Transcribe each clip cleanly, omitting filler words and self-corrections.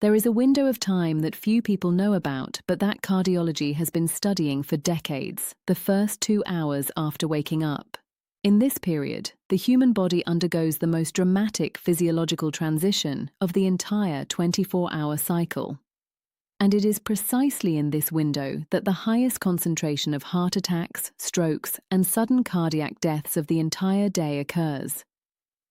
There is a window of time that few people know about, but that cardiology has been studying for decades, the first 2 hours after waking up. In this period, the human body undergoes the most dramatic physiological transition of the entire 24-hour cycle. And it is precisely in this window that the highest concentration of heart attacks, strokes, and sudden cardiac deaths of the entire day occurs.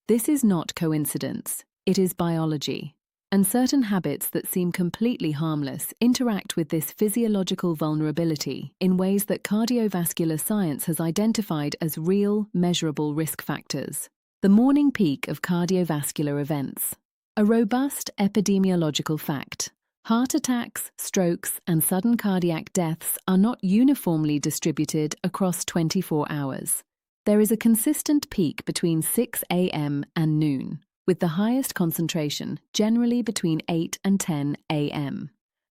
This is not coincidence, it is biology. And certain habits that seem completely harmless interact with this physiological vulnerability in ways that cardiovascular science has identified as real, measurable risk factors. The morning peak of cardiovascular events. A robust epidemiological fact. Heart attacks, strokes, and sudden cardiac deaths are not uniformly distributed across 24 hours. There is a consistent peak between 6 a.m. and noon, with the highest concentration generally between 8 and 10 a.m.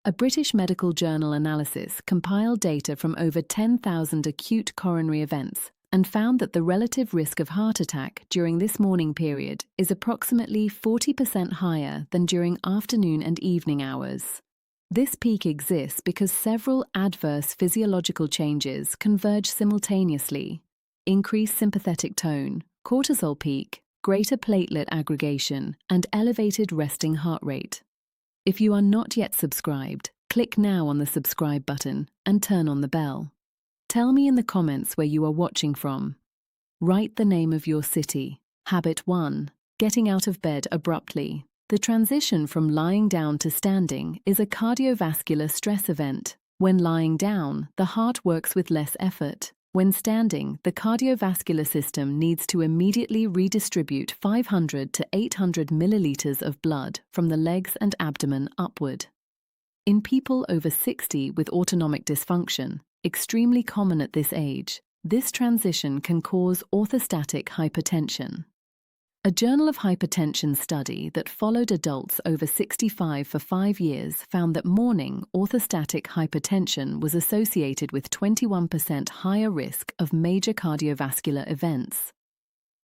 A British Medical Journal analysis compiled data from over 10,000 acute coronary events and found that the relative risk of heart attack during this morning period is approximately 40% higher than during afternoon and evening hours. This peak exists because several adverse physiological changes converge simultaneously: increased sympathetic tone, cortisol peak, greater platelet aggregation, and elevated resting heart rate. If you are not yet subscribed, click now on the subscribe button and turn on the bell. Tell me in the comments where you are watching from. Write the name of your city. Habit 1. Getting out of bed abruptly. The transition from lying down to standing is a cardiovascular stress event. When lying down, the heart works with less effort. When standing, the cardiovascular system needs to immediately redistribute 500 to 800 milliliters of blood from the legs and abdomen upward. In people over 60 with autonomic dysfunction, extremely common at this age, this transition can cause orthostatic hypertension. A Journal of Hypertension study that followed adults over 65 for 5 years found that morning orthostatic hypertension was associated with 21% higher risk of major cardiovascular events.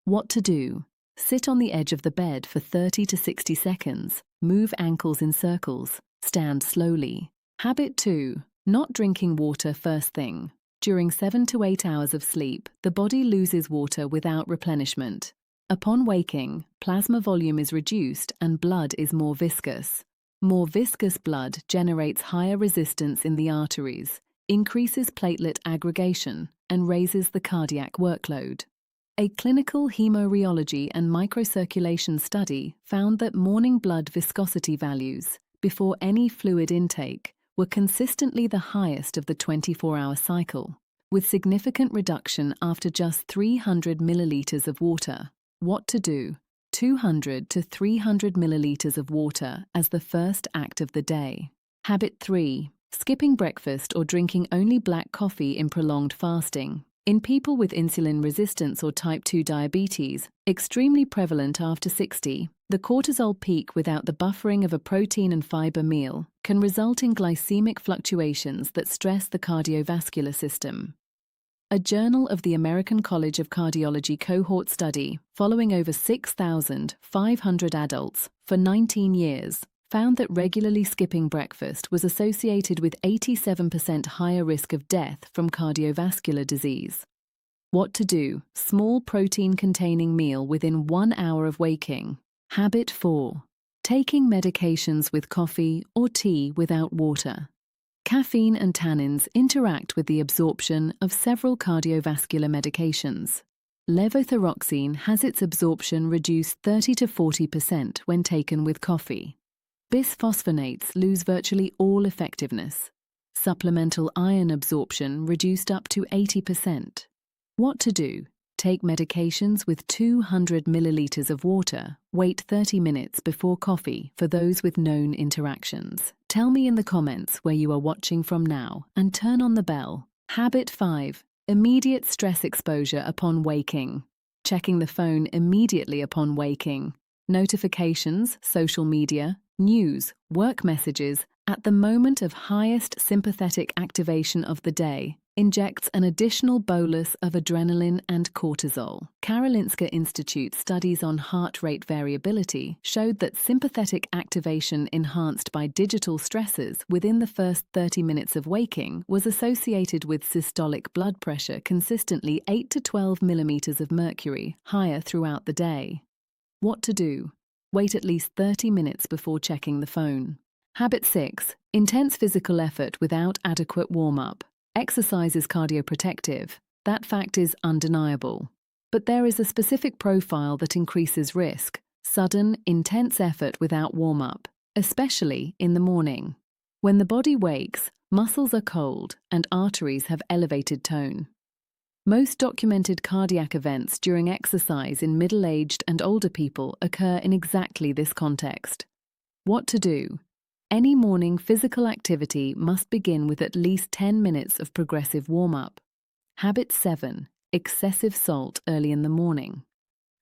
What to do? Sit on the edge of the bed for 30 to 60 seconds, move ankles in circles, stand slowly. Habit 2. Not drinking water first thing. During 7 to 8 hours of sleep, the body loses water without replenishment. Upon waking, plasma volume is reduced and blood is more viscous. More viscous blood generates higher resistance in the arteries, increases platelet aggregation, and raises the cardiac workload. A clinical hemorrheology and microcirculation study found that morning blood viscosity values, before any fluid intake, were consistently the highest of the 24-hour cycle, with significant reduction after just 300 milliliters of water. What to do? 200 to 300 milliliters of water as the first act of the day. Habit 3. Skipping breakfast or drinking only black coffee in prolonged fasting. In people with insulin resistance or type 2 diabetes, extremely prevalent after 60, the cortisol peak without the buffering of a protein and fiber meal can result in glycemic fluctuations that stress the cardiovascular system. A Journal of the American College of Cardiology cohort study, following over 6,500 adults for 19 years, found that regularly skipping breakfast was associated with 87% higher risk of death from cardiovascular disease. What to do? Small protein-containing meal within 1 hour of waking. Habit 4. Taking medications with coffee or tea without water. Caffeine and tannins interact with the absorption of several cardiovascular medications. Levothyroxine has its absorption reduced 30 to 40% when taken with coffee. Bisphosphonates lose virtually all effectiveness. Supplemental iron absorption reduced up to 80%. What to do? Take medications with 200 milliliters of water. Wait 30 minutes before coffee for those with known interactions. Tell me in the comments where you are watching from now and turn on the bell. Habit 5. Immediate stress exposure upon waking. Checking the phone immediately upon waking. Notifications, social media, news, work messages at the moment of highest sympathetic activation of the day injects an additional bolus of adrenaline and cortisol. Karolinska Institute studies on heart rate variability showed that sympathetic activation enhanced by digital stressors within the first 30 minutes of waking was associated with systolic blood pressure consistently 8 to 12 millimeters of mercury higher throughout the day. What to do? Wait at least 30 minutes before checking the phone. Habit 6. Intense physical effort without adequate warm-up. Exercise is cardioprotective. That fact is undeniable. But there is a specific profile that increases risk: sudden, intense effort without warm-up, especially in the morning. When the body wakes, muscles are cold and arteries have elevated tone. Most documented cardiac events during exercise in middle-aged and older people occur in exactly this context. What to do? Any morning physical activity must begin with at least 10 minutes of progressive warm-up. Habit 7. Excessive salt early in the morning.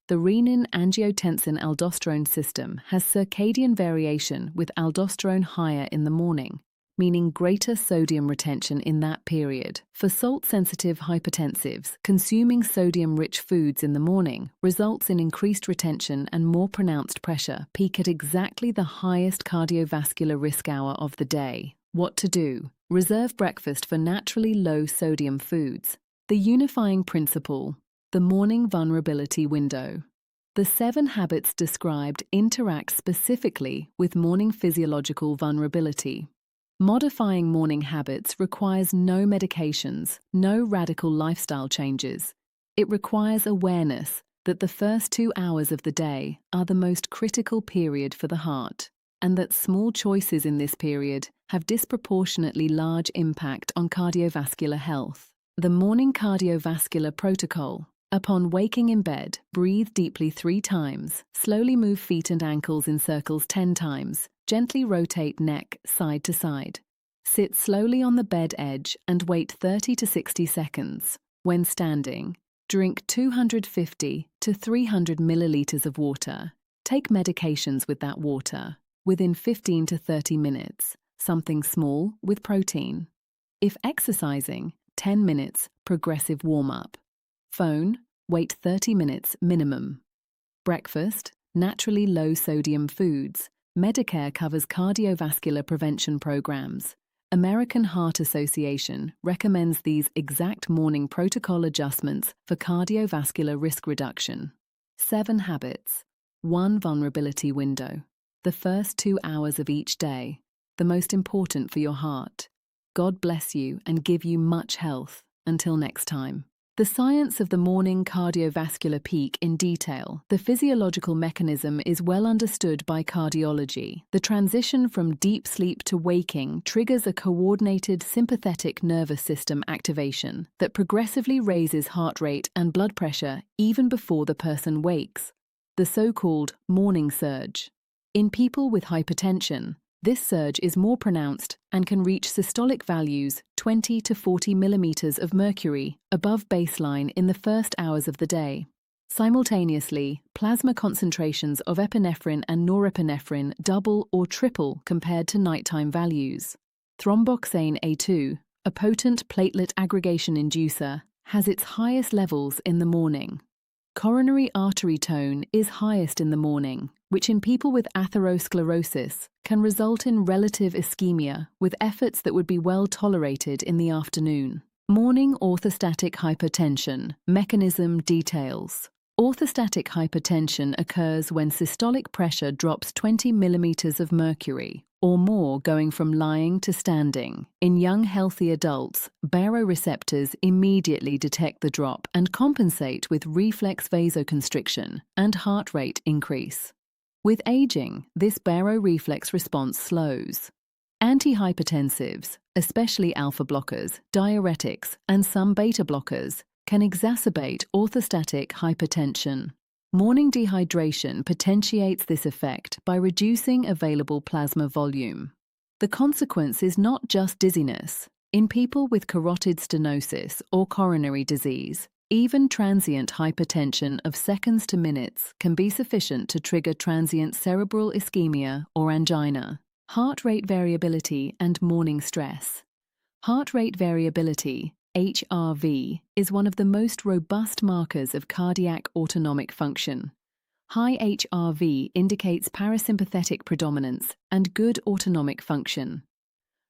The renin-angiotensin-aldosterone system has circadian variation with aldosterone higher in the morning, meaning greater sodium retention in that period. For salt-sensitive hypertensives, consuming sodium-rich foods in the morning results in increased retention and more pronounced pressure peak at exactly the highest cardiovascular risk hour of the day. What to do? Reserve breakfast for naturally low-sodium foods. The unifying principle: the morning vulnerability window. The 7 habits described interact specifically with morning physiological vulnerability. Modifying morning habits requires no medications, no radical lifestyle changes. It requires awareness that the first 2 hours of the day are the most critical period for the heart, and that small choices in this period have disproportionately large impact on cardiovascular health. The morning cardiovascular protocol. Upon waking in bed, breathe deeply 3 times, slowly move feet and ankles in circles 10 times, gently rotate neck side to side. Sit slowly on the bed edge and wait 30 to 60 seconds. When standing, drink 250 to 300 milliliters of water. Take medications with that water. Within 15 to 30 minutes, something small with protein. If exercising, 10 minutes progressive warm-up. Phone, wait 30 minutes minimum. Breakfast, naturally low-sodium foods. Medicare covers cardiovascular prevention programs. American Heart Association recommends these exact morning protocol adjustments for cardiovascular risk reduction. 7 habits. 1 vulnerability window. The first 2 hours of each day, the most important for your heart. God bless you and give you much health. Until next time. The science of the morning cardiovascular peak in detail. The physiological mechanism is well understood by cardiology. The transition from deep sleep to waking triggers a coordinated sympathetic nervous system activation that progressively raises heart rate and blood pressure even before the person wakes. The so-called morning surge. In people with hypertension, this surge is more pronounced and can reach systolic values 20 to 40 millimeters of mercury above baseline in the first hours of the day. Simultaneously, plasma concentrations of epinephrine and norepinephrine double or triple compared to nighttime values. Thromboxane A2, a potent platelet aggregation inducer, has its highest levels in the morning. Coronary artery tone is highest in the morning, which in people with atherosclerosis can result in relative ischemia with efforts that would be well tolerated in the afternoon. Morning orthostatic hypertension, mechanism details. Orthostatic hypertension occurs when systolic pressure drops 20 millimeters of mercury or more going from lying to standing. In young healthy adults, baroreceptors immediately detect the drop and compensate with reflex vasoconstriction and heart rate increase. With aging, this baroreflex response slows. Antihypertensives, especially alpha blockers, diuretics, and some beta blockers, can exacerbate orthostatic hypertension. Morning dehydration potentiates this effect by reducing available plasma volume. The consequence is not just dizziness. In people with carotid stenosis or coronary disease, even transient hypertension of seconds to minutes can be sufficient to trigger transient cerebral ischemia or angina. Heart rate variability and morning stress. Heart rate variability, HRV, is one of the most robust markers of cardiac autonomic function. High HRV indicates parasympathetic predominance and good autonomic function.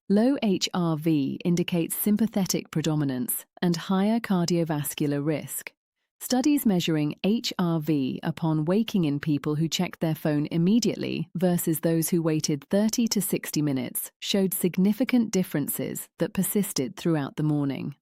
Low HRV indicates sympathetic predominance and higher cardiovascular risk. Studies measuring HRV upon waking in people who checked their phone immediately versus those who waited 30 to 60 minutes showed significant differences that persisted throughout the morning.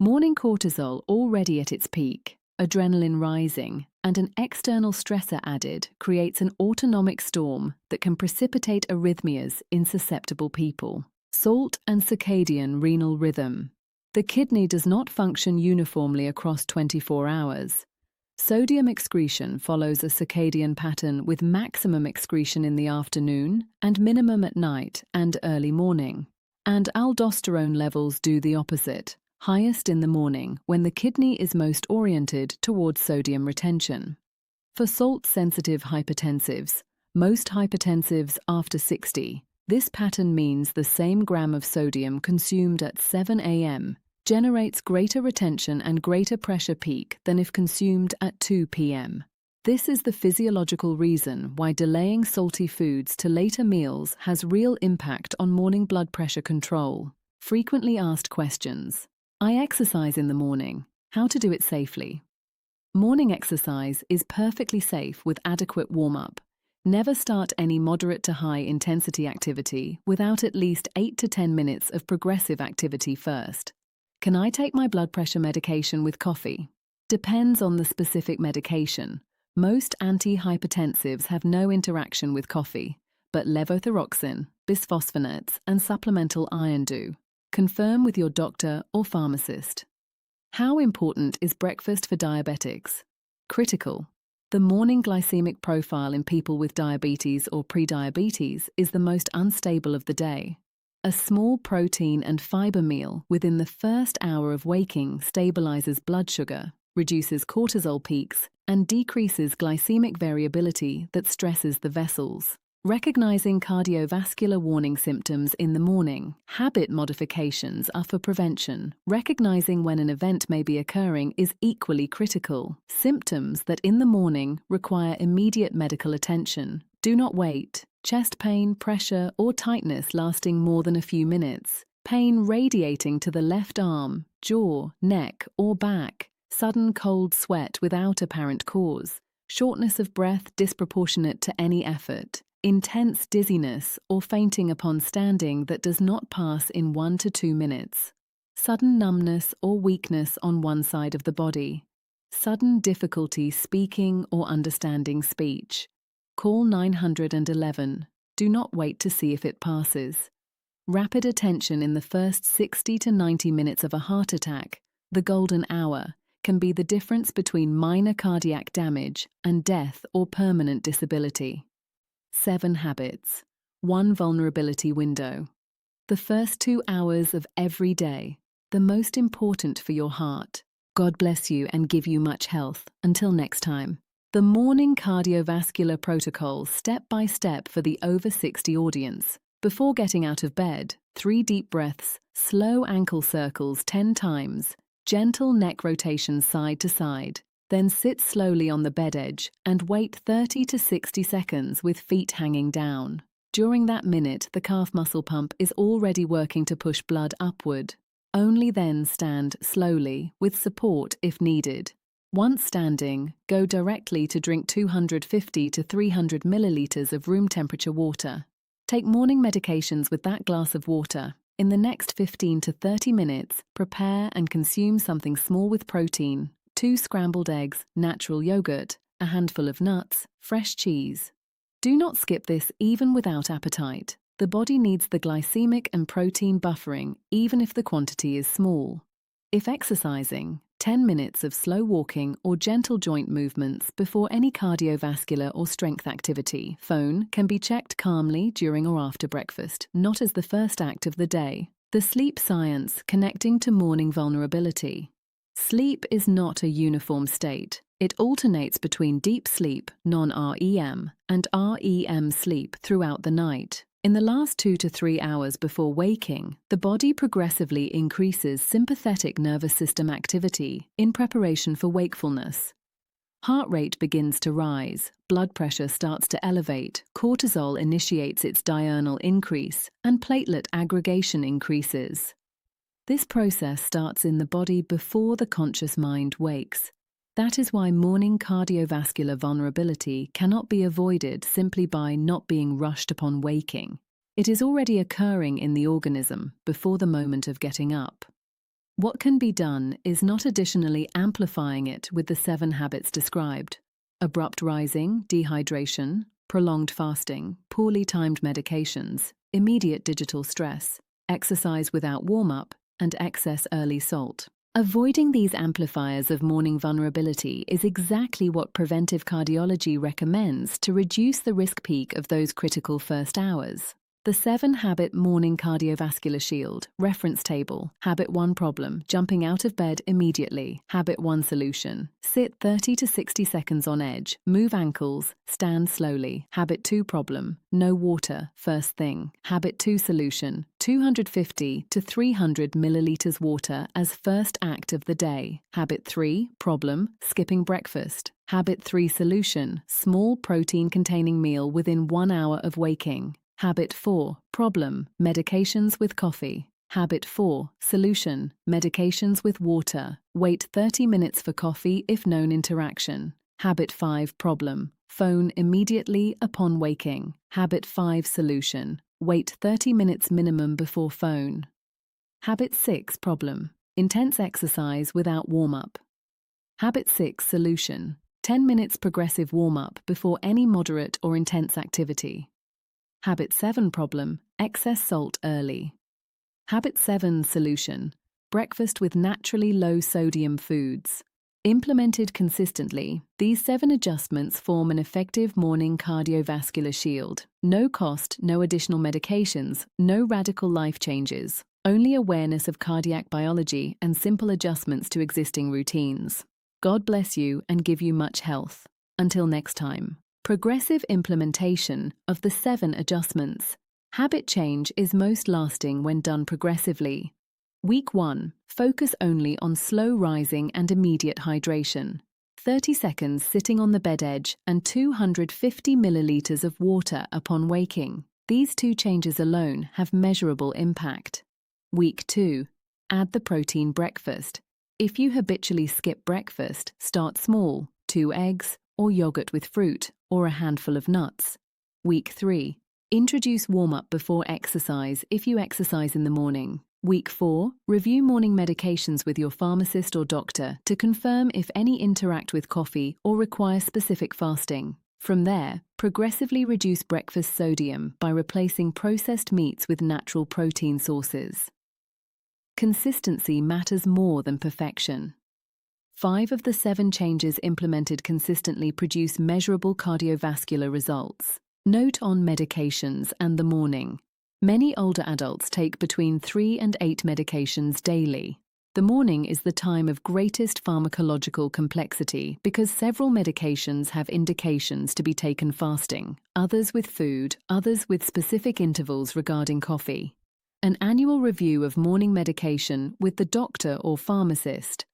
Morning cortisol already at its peak, adrenaline rising, and an external stressor added creates an autonomic storm that can precipitate arrhythmias in susceptible people. Salt and circadian renal rhythm. The kidney does not function uniformly across 24 hours. Sodium excretion follows a circadian pattern with maximum excretion in the afternoon and minimum at night and early morning. And aldosterone levels do the opposite, highest in the morning when the kidney is most oriented towards sodium retention. For salt-sensitive hypertensives, most hypertensives after 60, this pattern means the same gram of sodium consumed at 7 a.m. generates greater retention and greater pressure peak than if consumed at 2 p.m. This is the physiological reason why delaying salty foods to later meals has real impact on morning blood pressure control. Frequently asked questions. I exercise in the morning. How to do it safely? Morning exercise is perfectly safe with adequate warm-up. Never start any moderate to high intensity activity without at least 8 to 10 minutes of progressive activity first. Can I take my blood pressure medication with coffee? Depends on the specific medication. Most antihypertensives have no interaction with coffee, but levothyroxine, bisphosphonates, and supplemental iron do. Confirm with your doctor or pharmacist. How important is breakfast for diabetics? Critical. The morning glycemic profile in people with diabetes or prediabetes is the most unstable of the day. A small protein and fiber meal within the first hour of waking stabilizes blood sugar, reduces cortisol peaks, and decreases glycemic variability that stresses the vessels. Recognizing cardiovascular warning symptoms in the morning. Habit modifications are for prevention. Recognizing when an event may be occurring is equally critical. Symptoms that in the morning require immediate medical attention. Do not wait. Chest pain, pressure, or tightness lasting more than a few minutes. Pain radiating to the left arm, jaw, neck, or back. Sudden cold sweat without apparent cause. Shortness of breath disproportionate to any effort. Intense dizziness or fainting upon standing that does not pass in 1 to 2 minutes. Sudden numbness or weakness on one side of the body. Sudden difficulty speaking or understanding speech. Call 911. Do not wait to see if it passes. Rapid attention in the first 60 to 90 minutes of a heart attack, the golden hour, can be the difference between minor cardiac damage and death or permanent disability. 7 habits. 1 vulnerability window. The first 2 hours of every day, the most important for your heart. God bless you and give you much health. Until next time. The morning cardiovascular protocol step by step for the over 60 audience. Before getting out of bed, 3 deep breaths, slow ankle circles 10 times, gentle neck rotations side to side. Then sit slowly on the bed edge and wait 30 to 60 seconds with feet hanging down. During that minute, the calf muscle pump is already working to push blood upward. Only then stand slowly, with support if needed. Once standing, go directly to drink 250 to 300 milliliters of room temperature water. Take morning medications with that glass of water. In the next 15 to 30 minutes, prepare and consume something small with protein. 2 scrambled eggs, natural yogurt, a handful of nuts, fresh cheese. Do not skip this even without appetite. The body needs the glycemic and protein buffering even if the quantity is small. If exercising, 10 minutes of slow walking or gentle joint movements before any cardiovascular or strength activity. Phone can be checked calmly during or after breakfast, not as the first act of the day. The sleep science connecting to morning vulnerability. Sleep is not a uniform state. It alternates between deep sleep, non-REM, and REM sleep throughout the night. In the last 2 to 3 hours before waking, the body progressively increases sympathetic nervous system activity in preparation for wakefulness. Heart rate begins to rise, blood pressure starts to elevate, cortisol initiates its diurnal increase, and platelet aggregation increases. This process starts in the body before the conscious mind wakes. That is why morning cardiovascular vulnerability cannot be avoided simply by not being rushed upon waking. It is already occurring in the organism before the moment of getting up. What can be done is not additionally amplifying it with the 7 habits described: abrupt rising, dehydration, prolonged fasting, poorly timed medications, immediate digital stress, exercise without warm-up, and excess early salt. Avoiding these amplifiers of morning vulnerability is exactly what preventive cardiology recommends to reduce the risk peak of those critical first hours. The 7-habit morning cardiovascular shield reference table. Habit 1 problem: jumping out of bed immediately. Habit 1 solution: sit 30 to 60 seconds on edge, move ankles, stand slowly. Habit 2 problem: no water first thing. Habit 2 solution: 250 to 300 milliliters water as first act of the day. Habit 3 problem: skipping breakfast. Habit 3 solution: small protein-containing meal within 1 hour of waking. Habit 4 problem: medications with coffee. Habit 4 solution: medications with water. Wait 30 minutes for coffee if known interaction. Habit 5 problem: phone immediately upon waking. Habit 5 solution: wait 30 minutes minimum before phone. Habit 6 problem: intense exercise without warm-up. Habit 6 solution: 10 minutes progressive warm-up before any moderate or intense activity. Habit 7 problem: excess salt early. Habit 7 solution: breakfast with naturally low sodium foods. Implemented consistently, these 7 adjustments form an effective morning cardiovascular shield. No cost, no additional medications, no radical life changes, only awareness of cardiac biology and simple adjustments to existing routines. God bless you and give you much health. Until next time. Progressive implementation of the 7 adjustments. Habit change is most lasting when done progressively. Week 1. Focus only on slow rising and immediate hydration. 30 seconds sitting on the bed edge and 250 milliliters of water upon waking. These 2 changes alone have measurable impact. Week 2. Add the protein breakfast. If you habitually skip breakfast, start small: 2 eggs, or yogurt with fruit, or a handful of nuts. Week 3. Introduce warm-up before exercise if you exercise in the morning. Week 4. Review morning medications with your pharmacist or doctor to confirm if any interact with coffee or require specific fasting. From there, progressively reduce breakfast sodium by replacing processed meats with natural protein sources. Consistency matters more than perfection. 5 of the 7 changes implemented consistently produce measurable cardiovascular results. Note on medications and the morning. Many older adults take between 3 and 8 medications daily. The morning is the time of greatest pharmacological complexity because several medications have indications to be taken fasting, others with food, others with specific intervals regarding coffee. An annual review of morning medication with the doctor or pharmacist,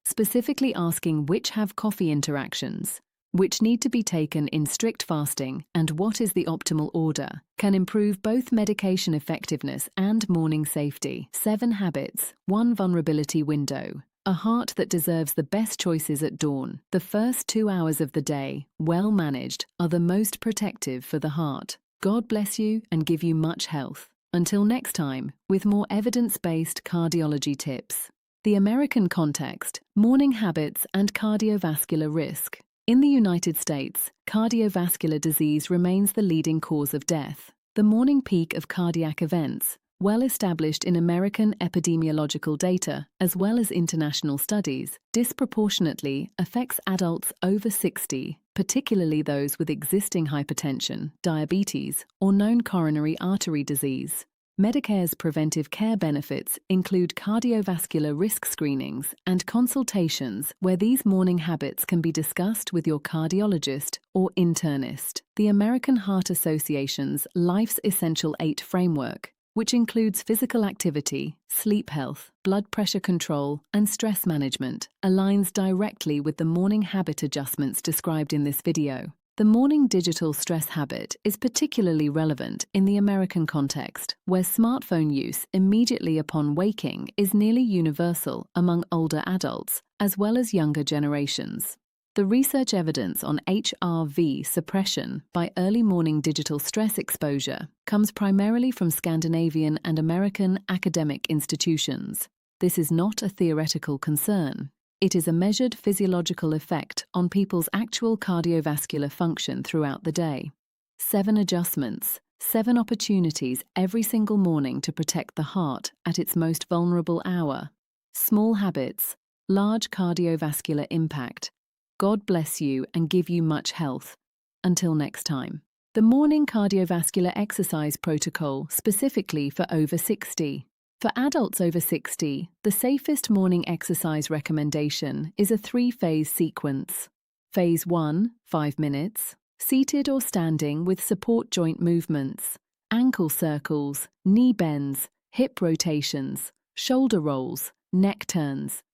specifically asking which have coffee interactions, which need to be taken in strict fasting, and what is the optimal order, can improve both medication effectiveness and morning safety. 7 habits, 1 vulnerability window. A heart that deserves the best choices at dawn. The first 2 hours of the day, well managed, are the most protective for the heart. God bless you and give you much health. Until next time, with more evidence-based cardiology tips. The American context, morning habits and cardiovascular risk. In the United States, cardiovascular disease remains the leading cause of death. The morning peak of cardiac events, well established in American epidemiological data as well as international studies, disproportionately affects adults over 60, particularly those with existing hypertension, diabetes, or known coronary artery disease. Medicare's preventive care benefits include cardiovascular risk screenings and consultations where these morning habits can be discussed with your cardiologist or internist. The American Heart Association's Life's Essential 8 framework, which includes physical activity, sleep health, blood pressure control, and stress management, aligns directly with the morning habit adjustments described in this video. The morning digital stress habit is particularly relevant in the American context, where smartphone use immediately upon waking is nearly universal among older adults, as well as younger generations. The research evidence on HRV suppression by early morning digital stress exposure comes primarily from Scandinavian and American academic institutions. This is not a theoretical concern. It is a measured physiological effect on people's actual cardiovascular function throughout the day. 7 adjustments, 7 opportunities every single morning to protect the heart at its most vulnerable hour. Small habits, large cardiovascular impact. God bless you and give you much health. Until next time. The morning cardiovascular exercise protocol specifically for over 60. For adults over 60, the safest morning exercise recommendation is a 3-phase sequence. Phase 1, 5 minutes, seated or standing with support joint movements, ankle circles, knee bends, hip rotations, shoulder rolls, neck turns.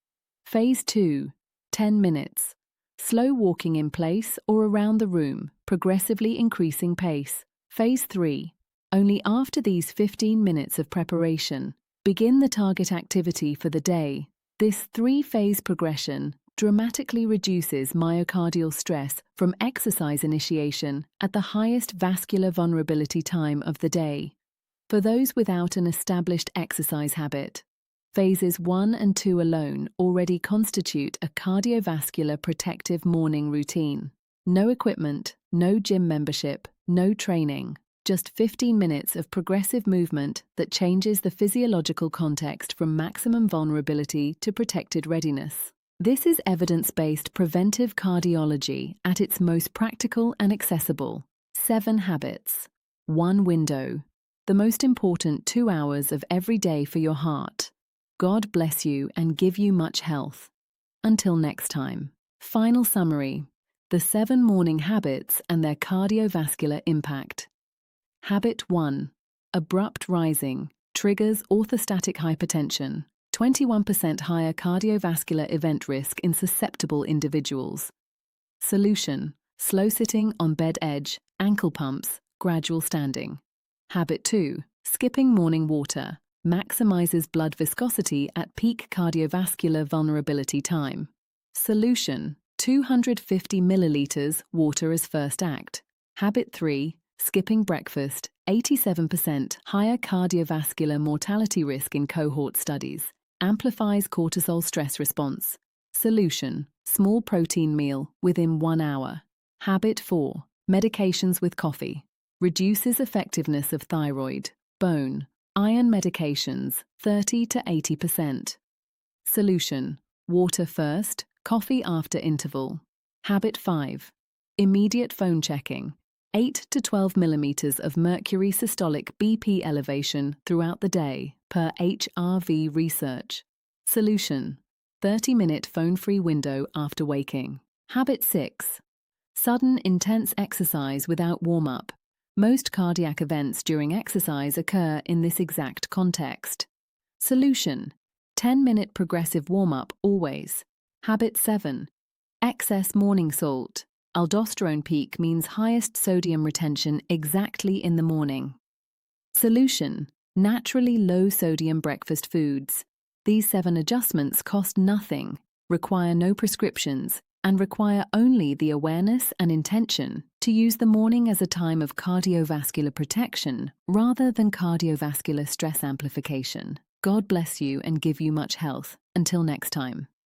Phase 2, 10 minutes, slow walking in place or around the room, progressively increasing pace. Phase 3, only after these 15 minutes of preparation, begin the target activity for the day. This 3-phase progression dramatically reduces myocardial stress from exercise initiation at the highest vascular vulnerability time of the day. For those without an established exercise habit, phases 1 and 2 alone already constitute a cardiovascular protective morning routine. No equipment, no gym membership, no training. Just 15 minutes of progressive movement that changes the physiological context from maximum vulnerability to protected readiness. This is evidence-based preventive cardiology at its most practical and accessible. 7 habits. 1 window. The most important 2 hours of every day for your heart. God bless you and give you much health. Until next time. Final summary. The 7 morning habits and their cardiovascular impact. Habit 1. Abrupt rising triggers orthostatic hypertension, 21% higher cardiovascular event risk in susceptible individuals. Solution. Slow sitting on bed edge, ankle pumps, gradual standing. Habit 2. Skipping morning water, maximizes blood viscosity at peak cardiovascular vulnerability time. Solution. 250 milliliters water as first act. Habit 3. Skipping breakfast, 87% higher cardiovascular mortality risk in cohort studies, amplifies cortisol stress response. Solution. Small protein meal within 1 hour. Habit 4. Medications with coffee, reduces effectiveness of thyroid, bone, iron medications, 30 to 80%. Solution. Water first, coffee after interval. Habit 5. Immediate phone checking. 8 to 12 millimeters of mercury systolic BP elevation throughout the day, per HRV research. Solution. 30-minute phone-free window after waking. Habit 6. Sudden intense exercise without warm-up. Most cardiac events during exercise occur in this exact context. Solution. 10-minute progressive warm-up always. Habit 7. Excess morning salt. Aldosterone peak means highest sodium retention exactly in the morning. Solution. Naturally low-sodium breakfast foods. These 7 adjustments cost nothing, require no prescriptions, and require only the awareness and intention to use the morning as a time of cardiovascular protection rather than cardiovascular stress amplification. God bless you and give you much health. Until next time.